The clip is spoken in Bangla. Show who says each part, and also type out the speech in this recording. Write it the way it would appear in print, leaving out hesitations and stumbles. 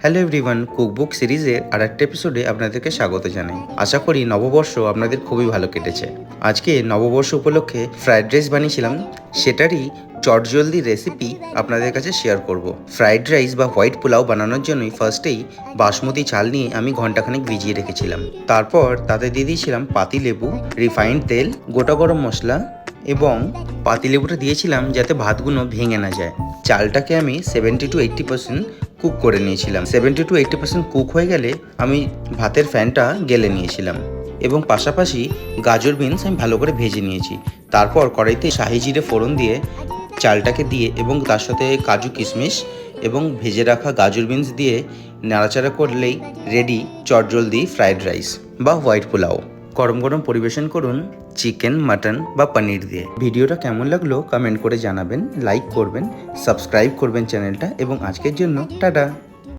Speaker 1: হ্যালো এভরিওয়ান, কুকবুক সিরিজের আর একটা এপিসোডে আপনাদেরকে স্বাগত জানাই। আশা করি নববর্ষ আপনাদের খুবই ভালো কেটেছে। আজকে নববর্ষ উপলক্ষে ফ্রাইড রাইস বানিয়েছিলাম, সেটারই চটজলদি রেসিপি আপনাদের কাছে শেয়ার করব। ফ্রাইড রাইস বা হোয়াইট পোলাও বানানোর জন্যই ফার্স্টেই বাসমতি চাল নিয়ে আমি ঘন্টাখানেক ভিজিয়ে রেখেছিলাম। তারপর তাতে দিয়ে দিয়েছিলাম পাতিলেবু, রিফাইন্ড তেল, গোটা গরম মশলা এবং পাতিলেবুটা দিয়েছিলাম যাতে ভাতগুলো ভেঙে না যায়। চালটাকে আমি 70 to 80% কুক করে নিয়েছিলাম। 70 to 80% কুক হয়ে গেলে আমি ভাতের ফ্যানটা গেলে নিয়েছিলাম এবং পাশাপাশি গাজর বিনস আমি ভালো করে ভেজে নিয়েছি। তারপর কড়াইতে শাহি জিরে ফোড়ন দিয়ে চালটাকে দিয়ে এবং তার সাথে কাজু কিশমিশ এবং ভেজে রাখা গাজর বিনস দিয়ে নাড়াচাড়া করলেই রেডি চটজলদি ফ্রাইড রাইস বা হোয়াইট পোলাও। গরম গরম পরিবেশন করুন চিকেন, মাটন বা পনির দিয়ে। ভিডিওটা কেমন লাগলো কমেন্ট করে জানাবেন, লাইক করবেন, সাবস্ক্রাইব করবেন চ্যানেলটা এবং আজকের জন্য টাটা।